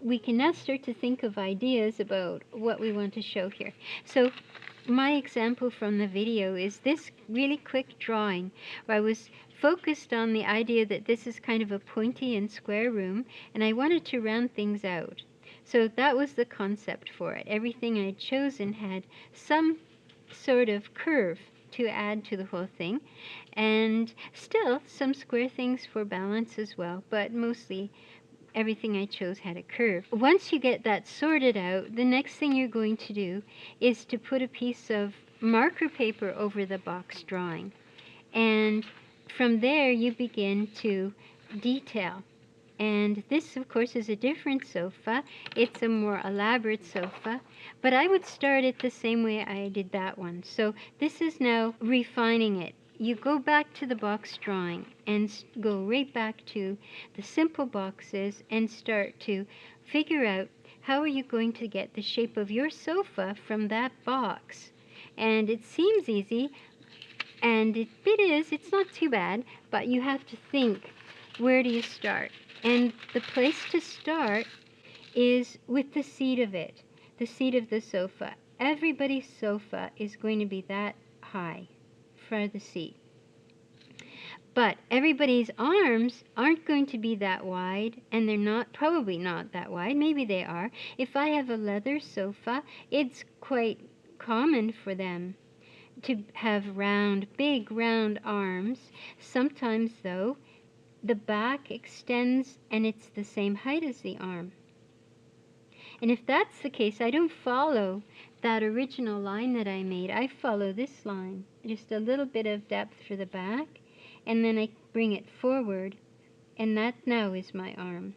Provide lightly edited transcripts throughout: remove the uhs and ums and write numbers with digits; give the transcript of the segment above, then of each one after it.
we can now start to think of ideas about what we want to show here. So my example from the video is this really quick drawing where I was focused on the idea that this is kind of a pointy and square room, and I wanted to round things out. So that was the concept for it. Everything I'd chosen had some sort of curve to add to the whole thing, and still some square things for balance as well, but mostly everything I chose had a curve. Once you get that sorted out, the next thing you're going to do is to put a piece of marker paper over the box drawing. And from there you begin to detail. And this, of course, is a different sofa. It's a more elaborate sofa. But I would start it the same way I did that one. So this is now refining it. You go back to the box drawing and go right back to the simple boxes and start to figure out how are you going to get the shape of your sofa from that box. And it seems easy, and it is. It's not too bad, but you have to think, where do you start? And the place to start is with the seat of it, the seat of the sofa. Everybody's sofa is going to be that high for the seat. But everybody's arms aren't going to be that wide, and they're not, probably not that wide. Maybe they are. If I have a leather sofa, it's quite common for them to have round, big round arms. Sometimes, though, the back extends and it's the same height as the arm. And if that's the case, I don't follow that original line that I made. I follow this line, just a little bit of depth for the back, and then I bring it forward, and that now is my arm.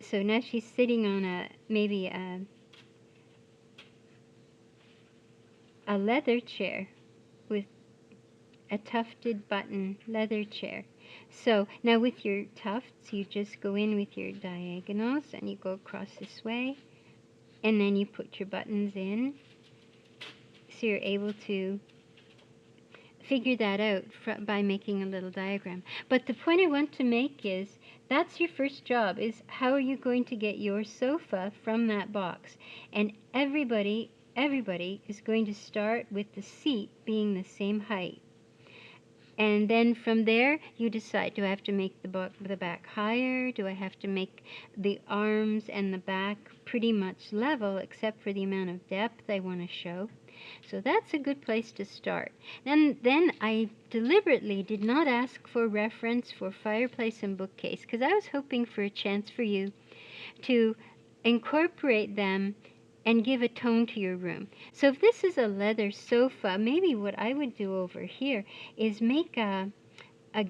So now she's sitting on maybe a leather chair with a tufted button leather chair. So now with your tufts, you just go in with your diagonals and you go across this way, and then you put your buttons in, so you're able to figure that out by making a little diagram. But the point I want to make is that's your first job, is how are you going to get your sofa from that box? And everybody is going to start with the seat being the same height. And then from there, you decide, do I have to make the back higher? Do I have to make the arms and the back pretty much level, except for the amount of depth I want to show? So that's a good place to start. And then I deliberately did not ask for reference for fireplace and bookcase, because I was hoping for a chance for you to incorporate them and give a tone to your room. So if this is a leather sofa, maybe what I would do over here is make a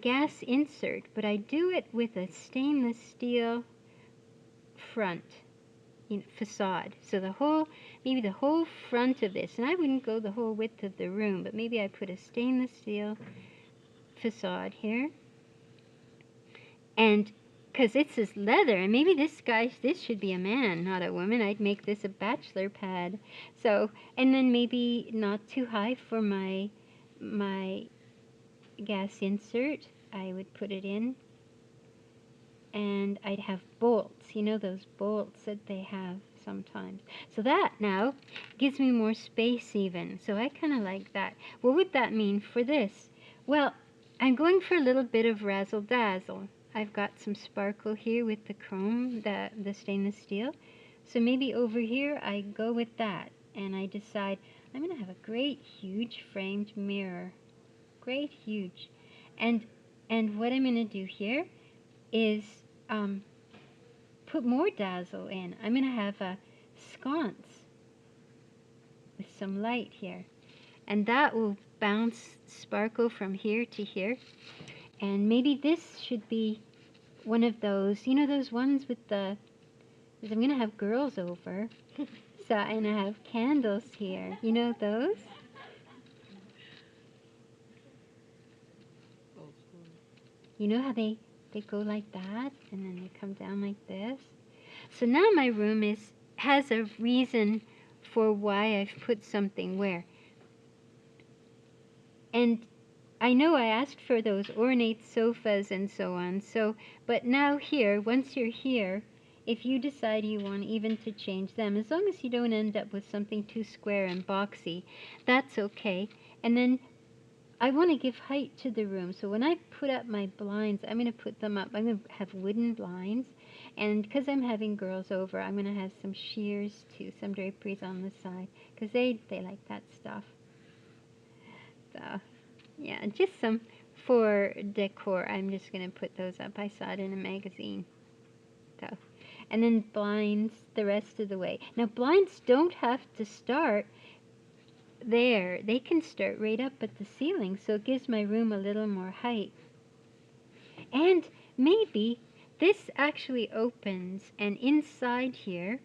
gas insert, but I do it with a stainless steel front facade. So maybe the whole front of this, and I wouldn't go the whole width of the room, but maybe I put a stainless steel facade here. And because this is leather, and maybe this should be a man, not a woman. I'd make this a bachelor pad. So, and then maybe not too high for my gas insert. I would put it in, and I'd have bolts. You know those bolts that they have sometimes. So that now gives me more space even. So I kind of like that. What would that mean for this? Well, I'm going for a little bit of razzle-dazzle. I've got some sparkle here with the chrome, the stainless steel. So maybe over here I go with that, and I decide I'm going to have a great huge framed mirror. Great huge. And what I'm going to do here is put more dazzle in. I'm going to have a sconce with some light here. And that will bounce sparkle from here to here. And maybe this should be one of those, you know, those ones with the, because I'm going to have girls over. So, and I have candles here. You know those? You know how they go like that, and then they come down like this? So now my room has a reason for why I've put something where. And I know I asked for those ornate sofas and so on, so, but now here, once you're here, if you decide you want even to change them, as long as you don't end up with something too square and boxy, that's okay. And then I want to give height to the room, so when I put up my blinds, I'm going to put them up. I'm going to have wooden blinds, and because I'm having girls over, I'm going to have some shears too, some draperies on the side, because they like that stuff. So, yeah, just some for decor. I'm just going to put those up. I saw it in a magazine. So, and then blinds the rest of the way. Now, blinds don't have to start there. They can start right up at the ceiling, so it gives my room a little more height. And maybe this actually opens, and inside here,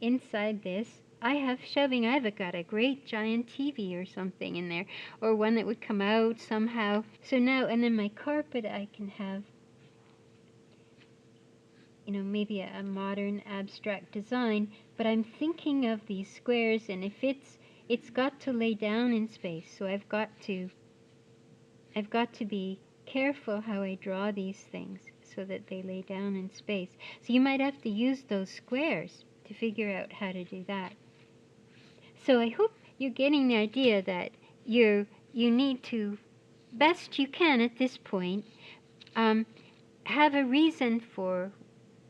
inside this, I've got a great giant TV or something in there, or one that would come out somehow. So now, and then my carpet I can have, you know, maybe a modern abstract design, but I'm thinking of these squares, and if it's got to lay down in space, so I've got to be careful how I draw these things so that they lay down in space. So you might have to use those squares to figure out how to do that. So I hope you're getting the idea that you need to, best you can at this point, have a reason for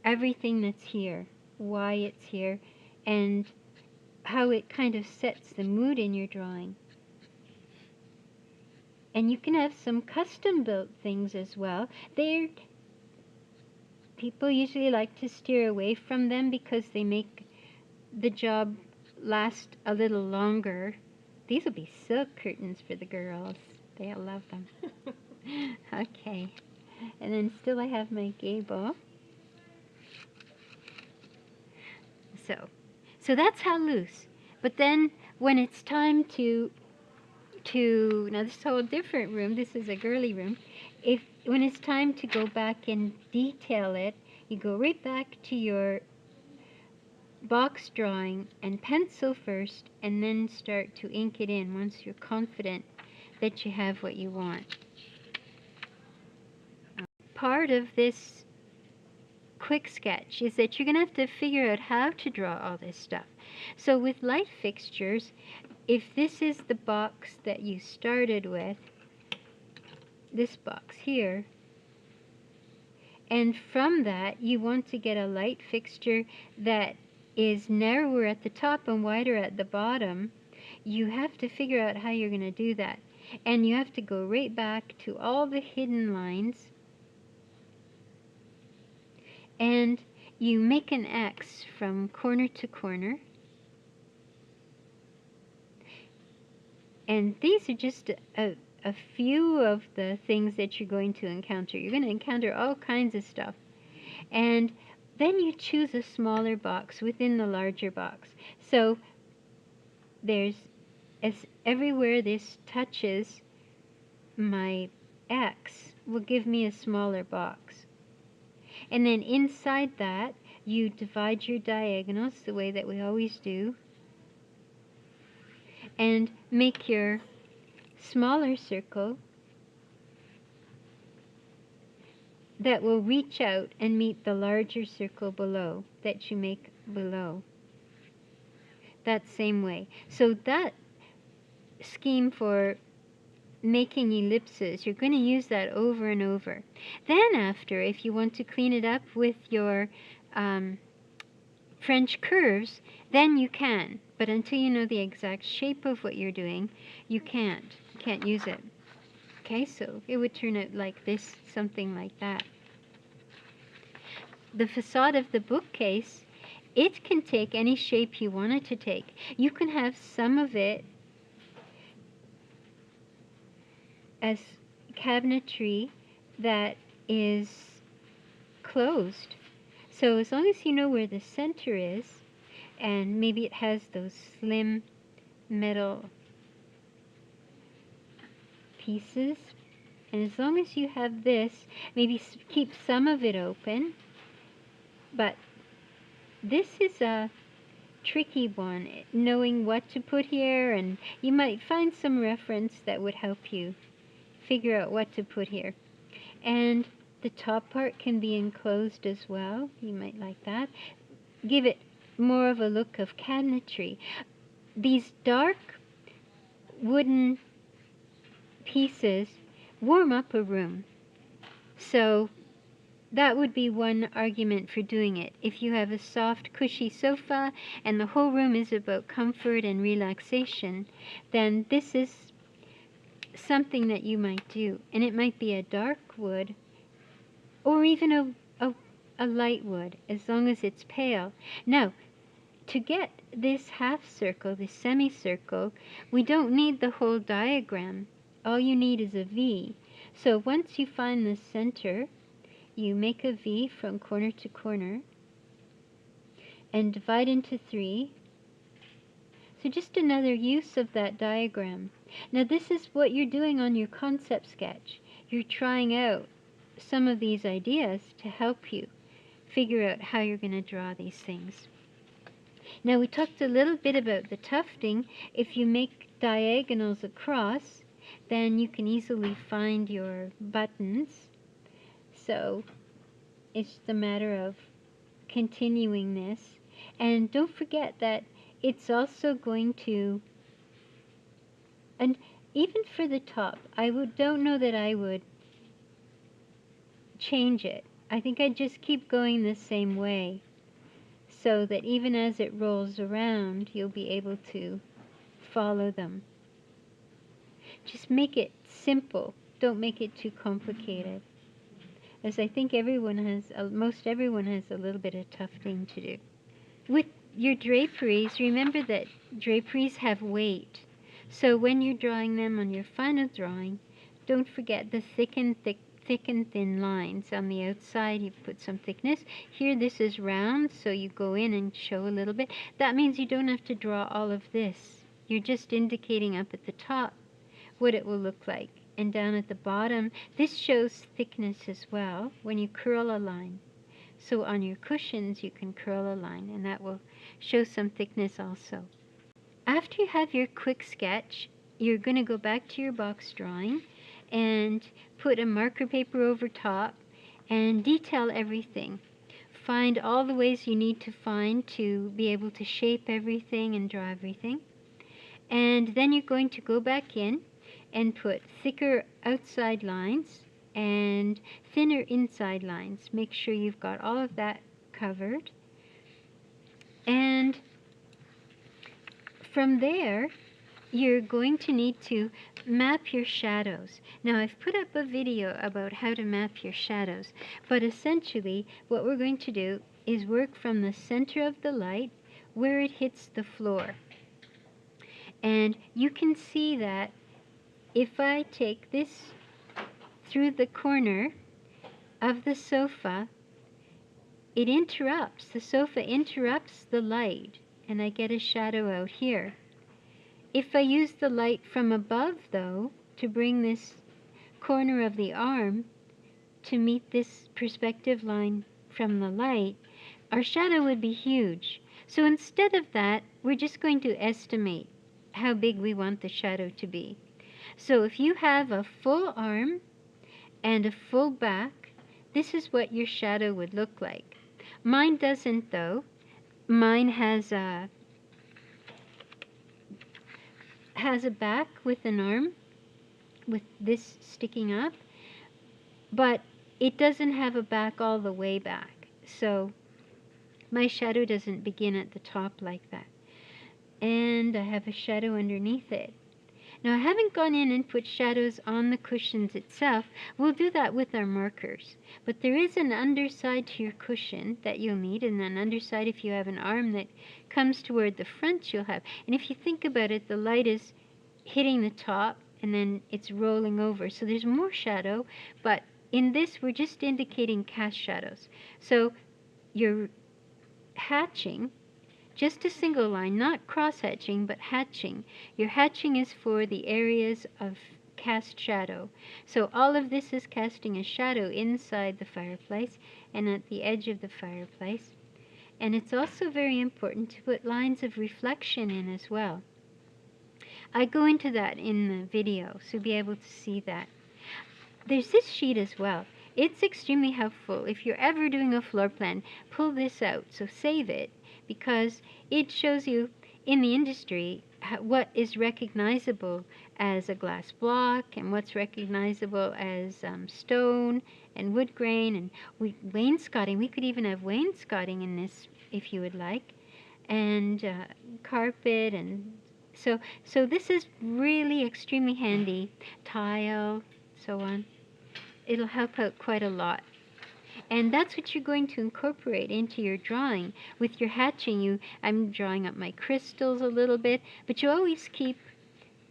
everything that's here, why it's here, and how it kind of sets the mood in your drawing. And you can have some custom built things as well. People usually like to steer away from them because they make the job last a little longer. These will be silk curtains for the girls. They'll love them. Okay. And then still I have my gable. So that's how loose. But then when it's time to now this is a whole different room. This is a girly room. When it's time to go back and detail it, you go right back to your box drawing and pencil first, and then start to ink it in once you're confident that you have what you want. Part of this quick sketch is that you're going to have to figure out how to draw all this stuff. So with light fixtures, if this is the box that you started with, this box here, and from that you want to get a light fixture that is narrower at the top and wider at the bottom, you have to figure out how you're going to do that. And you have to go right back to all the hidden lines, and you make an X from corner to corner. And these are just a few of the things that you're going to encounter. You're going to encounter all kinds of stuff. And then you choose a smaller box within the larger box. So everywhere this touches my X will give me a smaller box. And then inside that, you divide your diagonals the way that we always do, and make your smaller circle that will reach out and meet the larger circle below that you make below. That same way. So that scheme for making ellipses, you're going to use that over and over. Then after, if you want to clean it up with your French curves, then you can. But until you know the exact shape of what you're doing, you can't use it. Okay, so it would turn out like this, something like that. The facade of the bookcase, it can take any shape you want it to take. You can have some of it as cabinetry that is closed. So as long as you know where the center is, and maybe it has those slim metal pieces, and as long as you have this, maybe keep some of it open. But this is a tricky one, knowing what to put here, and you might find some reference that would help you figure out what to put here. And the top part can be enclosed as well. You might like that. Give it more of a look of cabinetry. These dark wooden pieces warm up a room. So that would be one argument for doing it. If you have a soft, cushy sofa and the whole room is about comfort and relaxation, then this is something that you might do. And it might be a dark wood or even a light wood, as long as it's pale. Now, to get this half circle, this semicircle, we don't need the whole diagram. All you need is a V. So once you find the center, you make a V from corner to corner and divide into 3. So just another use of that diagram. Now this is what you're doing on your concept sketch. You're trying out some of these ideas to help you figure out how you're going to draw these things. Now we talked a little bit about the tufting. If you make diagonals across, then you can easily find your buttons. So it's the matter of continuing this. And don't forget that it's also going to, and even for the top, don't know that I would change it. I think I'd just keep going the same way, so that even as it rolls around, you'll be able to follow them. Just make it simple. Don't make it too complicated, as I think most everyone has a little bit of tufting to do. With your draperies, remember that draperies have weight. So when you're drawing them on your final drawing, don't forget the thick and thin lines. On the outside, you put some thickness. Here, this is round, so you go in and show a little bit. That means you don't have to draw all of this. You're just indicating up at the top what it will look like. And down at the bottom, this shows thickness as well when you curl a line. So on your cushions, you can curl a line, and that will show some thickness also. After you have your quick sketch, you're going to go back to your box drawing and put a marker paper over top and detail everything. Find all the ways you need to find to be able to shape everything and draw everything. And then you're going to go back in and put thicker outside lines and thinner inside lines. Make sure you've got all of that covered. And from there, you're going to need to map your shadows. Now, I've put up a video about how to map your shadows, but essentially what we're going to do is work from the center of the light where it hits the floor. And you can see that if I take this through the corner of the sofa, the sofa interrupts the light, and I get a shadow out here. If I use the light from above, though, to bring this corner of the arm to meet this perspective line from the light, our shadow would be huge. So instead of that, we're just going to estimate how big we want the shadow to be. So if you have a full arm and a full back, this is what your shadow would look like. Mine doesn't, though. Mine has a back with an arm with this sticking up, but it doesn't have a back all the way back. So my shadow doesn't begin at the top like that. And I have a shadow underneath it. Now, I haven't gone in and put shadows on the cushions itself. We'll do that with our markers. But there is an underside to your cushion that you'll need, and an underside if you have an arm that comes toward the front you'll have. And if you think about it, the light is hitting the top, and then it's rolling over. So there's more shadow, but in this, we're just indicating cast shadows. So you're hatching just a single line, not cross-hatching, but hatching. Your hatching is for the areas of cast shadow. So all of this is casting a shadow inside the fireplace and at the edge of the fireplace. And it's also very important to put lines of reflection in as well. I go into that in the video, so you'll be able to see that. there's this sheet as well. It's extremely helpful. If you're ever doing a floor plan, pull this out. So save it, because it shows you in the industry what is recognizable as a glass block and what's recognizable as stone and wood grain and wainscoting. We could even have wainscoting in this if you would like, and carpet, and so this is really extremely handy. Tile, so on. It'll help out quite a lot. And that's what you're going to incorporate into your drawing. With your hatching, I'm drawing up my crystals a little bit, but you always keep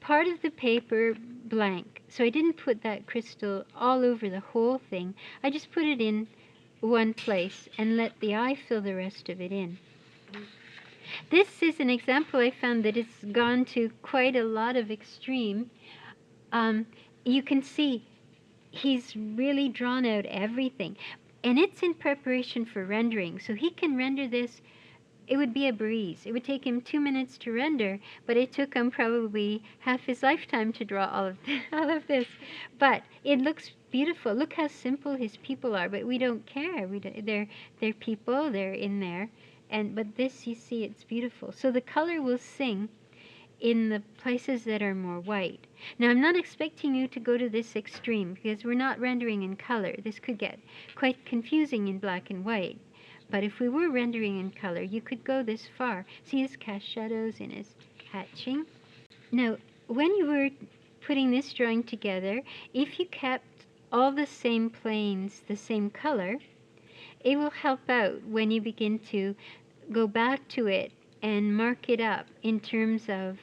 part of the paper blank. So I didn't put that crystal all over the whole thing. I just put it in one place and let the eye fill the rest of it in. This is an example I found that it's gone to quite a lot of extreme. You can see he's really drawn out everything. And it's in preparation for rendering. So he can render this. It would be a breeze. It would take him 2 minutes to render, but it took him probably half his lifetime to draw all of this. But it looks beautiful. Look how simple his people are, but we don't care. They're people, they're in there. But this, you see, it's beautiful. So the color will sing in the places that are more white. Now, I'm not expecting you to go to this extreme, because we're not rendering in color. This could get quite confusing in black and white. But if we were rendering in color, you could go this far. See his cast shadows in his hatching. Now, when you were putting this drawing together, if you kept all the same planes the same color, it will help out when you begin to go back to it and mark it up in terms of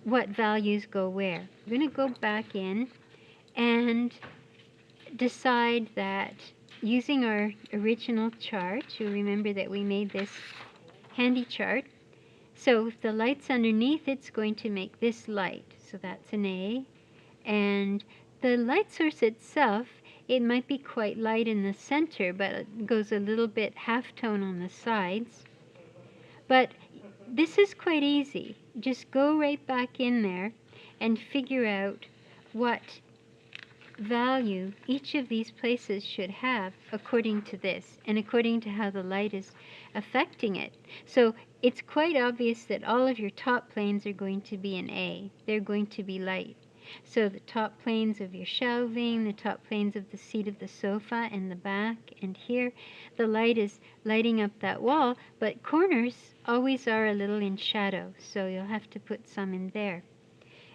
what values go where. We're going to go back in and decide that using our original chart, you'll remember that we made this handy chart. So if the light's underneath, it's going to make this light. So that's an A. And the light source itself, it might be quite light in the center, but it goes a little bit halftone on the sides. But this is quite easy. Just go right back in there and figure out what value each of these places should have according to this and according to how the light is affecting it. So it's quite obvious that all of your top planes are going to be an A. They're going to be light. So the top planes of your shelving, the top planes of the seat of the sofa and the back, and here the light is lighting up that wall, but corners always are a little in shadow, so you'll have to put some in there.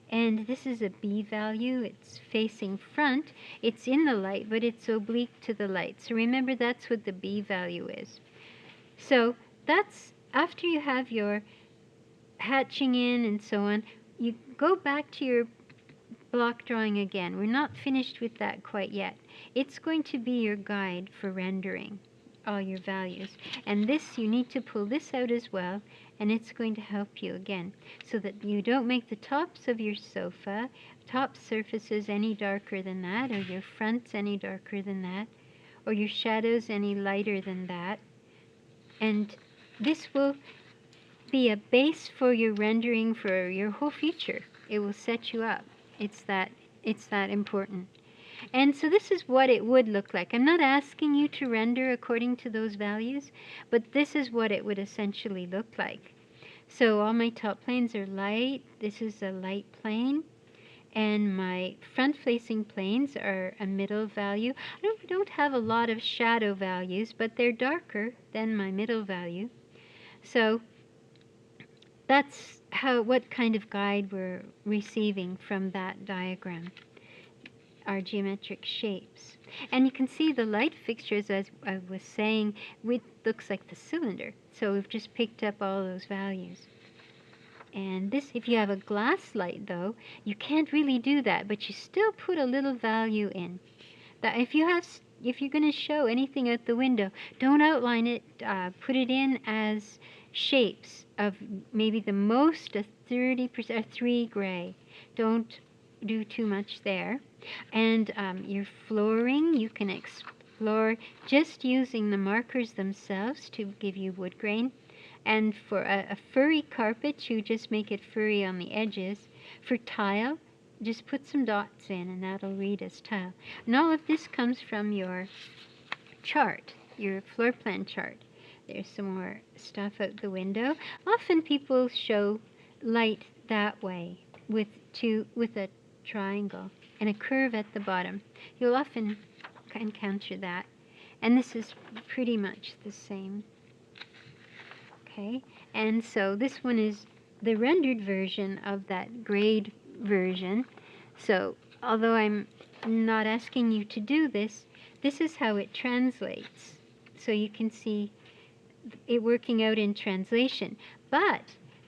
And this is a B value. It's facing front. It's in the light, but it's oblique to the light. So remember, that's what the B value is. So that's after you have your hatching in and so on, you go back to your block drawing again. We're not finished with that quite yet. It's going to be your guide for rendering all your values. And this, you need to pull this out as well, and it's going to help you again, so that you don't make the tops of your sofa, top surfaces any darker than that, or your fronts any darker than that, or your shadows any lighter than that. And this will be a base for your rendering for your whole future. It will set you up. It's that important. And so this is what it would look like. I'm not asking you to render according to those values, but this is what it would essentially look like. So all my top planes are light. This is a light plane. And my front-facing planes are a middle value. I don't have a lot of shadow values, but they're darker than my middle value. So that's what kind of guide we're receiving from that diagram, our geometric shapes. And you can see the light fixtures, as I was saying, it looks like the cylinder. So we've just picked up all those values. And this, if you have a glass light, though, you can't really do that, but you still put a little value in. That if you're going to show anything at the window, don't outline it. Put it in as shapes of maybe the most a 30%, 3 gray. Don't do too much there. And your flooring, you can explore just using the markers themselves to give you wood grain. And for a furry carpet, you just make it furry on the edges. For tile, just put some dots in and that'll read as tile. And all of this comes from your chart, your floor plan chart. There's some more stuff out the window. Often people show light that way with a triangle and a curve at the bottom. You'll often encounter that. And this is pretty much the same. Okay, and so this one is the rendered version of that grade version. So although I'm not asking you to do this, this is how it translates. So you can see it working out in translation. But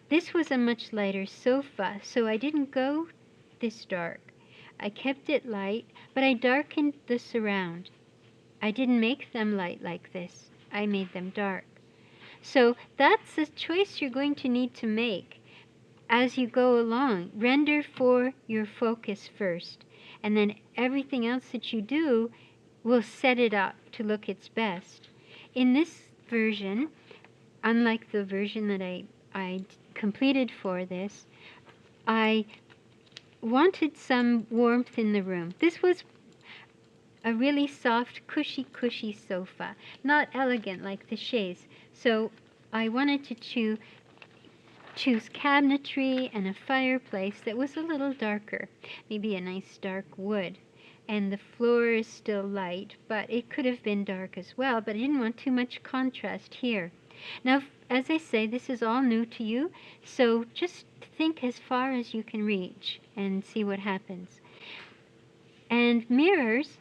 this was a much lighter sofa, so I didn't go this dark. I kept it light, but I darkened the surround. I didn't make them light like this. I made them dark. So that's a choice you're going to need to make as you go along. Render for your focus first, and then everything else that you do will set it up to look its best. In this version, unlike the version that I completed for this, I wanted some warmth in the room. This was a really soft, cushy sofa, not elegant like the chaise. So I wanted to choose cabinetry and a fireplace that was a little darker, maybe a nice dark wood. And the floor is still light, but it could have been dark as well, but I didn't want too much contrast here. Now, as I say, this is all new to you, so just think as far as you can reach and see what happens. And mirrors,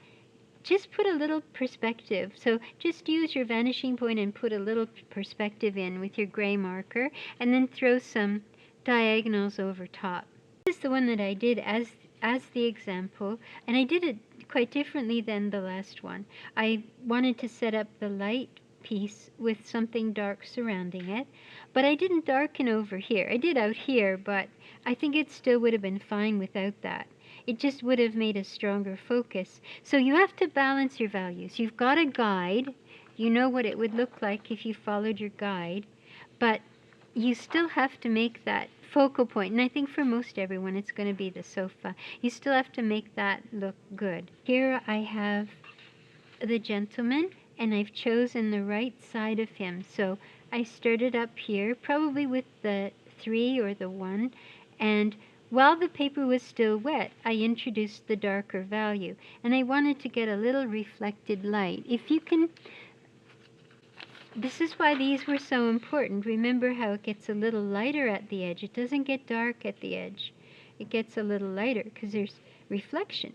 just put a little perspective. So just use your vanishing point and put a little perspective in with your gray marker, and then throw some diagonals over top. This is the one that I did as the example, and I did it quite differently than the last one. I wanted to set up the light piece with something dark surrounding it, but I didn't darken over here. I did out here, but I think it still would have been fine without that. It just would have made a stronger focus. So you have to balance your values. You've got a guide. You know what it would look like if you followed your guide, but you still have to make that focal point. And I think for most everyone, it's going to be the sofa. You still have to make that look good. Here I have the gentleman, and I've chosen the right side of him. So I started up here, probably with the 3 or the 1, and while the paper was still wet, I introduced the darker value, and I wanted to get a little reflected light. If you can, this is why these were so important. Remember how it gets a little lighter at the edge. It doesn't get dark at the edge. It gets a little lighter because there's reflection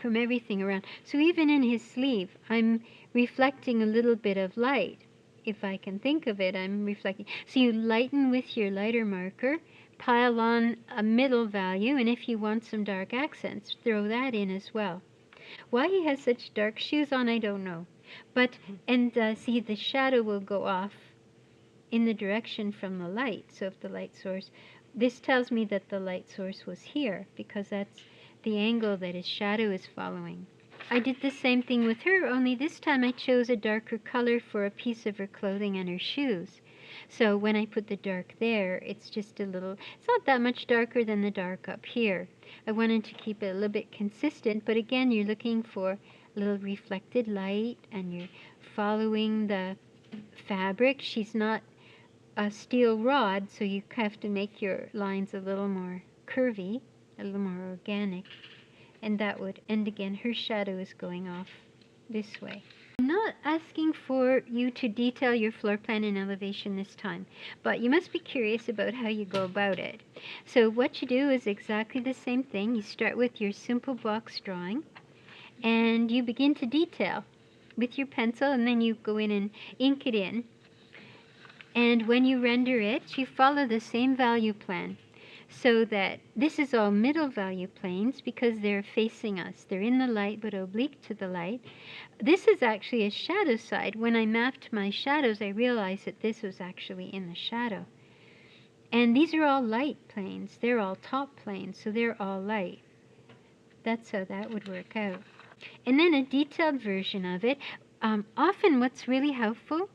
from everything around. So even in his sleeve, I'm reflecting a little bit of light. If I can think of it, I'm reflecting. So you lighten with your lighter marker, pile on a middle value, and if you want some dark accents, throw that in as well. Why he has such dark shoes on, I don't know. But, and see, the shadow will go off in the direction from the light. So if the light source, this tells me that the light source was here, because that's the angle that his shadow is following. I did the same thing with her, only this time I chose a darker color for a piece of her clothing and her shoes. So when I put the dark there, it's just a little, it's not that much darker than the dark up here. I wanted to keep it a little bit consistent, but again, you're looking for a little reflected light, and you're following the fabric. She's not a steel rod, so you have to make your lines a little more curvy, a little more organic. And that would, and again, her shadow is going off this way. I'm not asking for you to detail your floor plan and elevation this time, but you must be curious about how you go about it. So what you do is exactly the same thing. You start with your simple box drawing, and you begin to detail with your pencil, and then you go in and ink it in. And when you render it, you follow the same value plan. So that this is all middle value planes because they're facing us. They're in the light but oblique to the light. This is actually a shadow side. When I mapped my shadows, I realized that this was actually in the shadow. And these are all light planes. They're all top planes, so they're all light. That's how that would work out. And then a detailed version of it. Often what's really helpful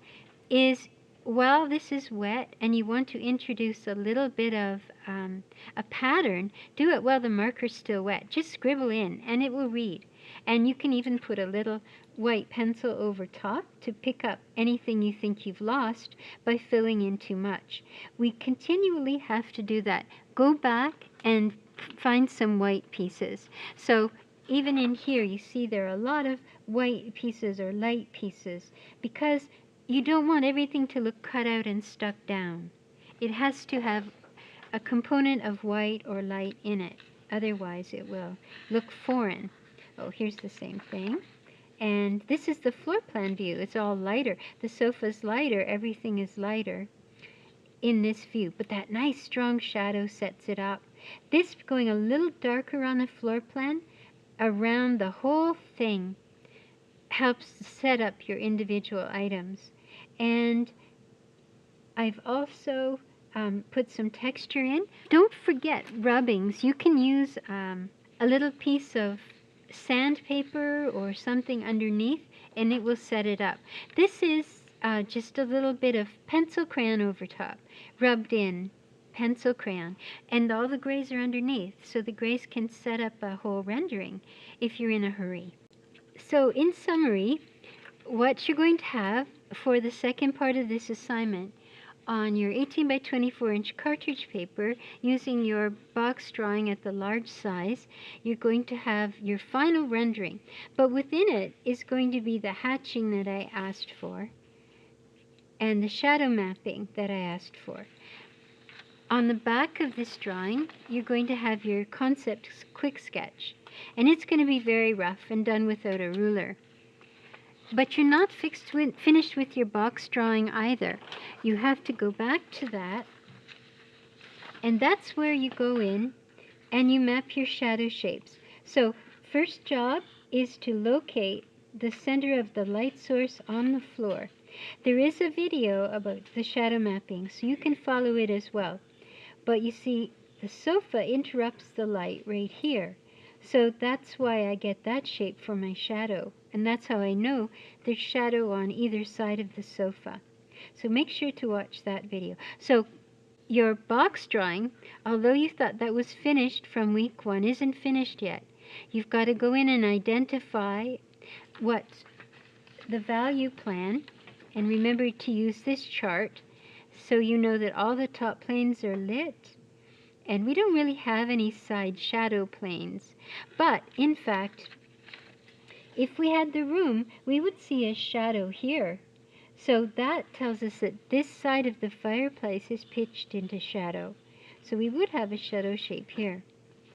is while this is wet and you want to introduce a little bit of a pattern, do it while the marker's still wet. Just scribble in and it will read. And you can even put a little white pencil over top to pick up anything you think you've lost by filling in too much. We continually have to do that. Go back and find some white pieces. So even in here, you see there are a lot of white pieces or light pieces because you don't want everything to look cut out and stuck down. It has to have a component of white or light in it. Otherwise, it will look foreign. Oh, here's the same thing. And this is the floor plan view. It's all lighter. The sofa's lighter. Everything is lighter in this view. But that nice strong shadow sets it up. This going a little darker on the floor plan around the whole thing helps set up your individual items. And I've also put some texture in. Don't forget rubbings. You can use a little piece of sandpaper or something underneath and it will set it up. This is just a little bit of pencil crayon over top, rubbed in pencil crayon, and all the grays are underneath, so the grays can set up a whole rendering if you're in a hurry. So in summary, what you're going to have for the second part of this assignment on your 18 by 24 inch cartridge paper, using your box drawing at the large size, you're going to have your final rendering. But within it is going to be the hatching that I asked for and the shadow mapping that I asked for. On the back of this drawing, you're going to have your concept quick sketch. And it's going to be very rough and done without a ruler. But you're not finished with your box drawing either. You have to go back to that. And that's where you go in and you map your shadow shapes. So first job is to locate the center of the light source on the floor. There is a video about the shadow mapping, so you can follow it as well. But you see, the sofa interrupts the light right here. So that's why I get that shape for my shadow. And that's how I know there's shadow on either side of the sofa. So make sure to watch that video. So your box drawing, although you thought that was finished from week 1, isn't finished yet. You've got to go in and identify what's the value plan. And remember to use this chart so you know that all the top planes are lit. And we don't really have any side shadow planes. But, in fact, if we had the room, we would see a shadow here. So that tells us that this side of the fireplace is pitched into shadow. So we would have a shadow shape here.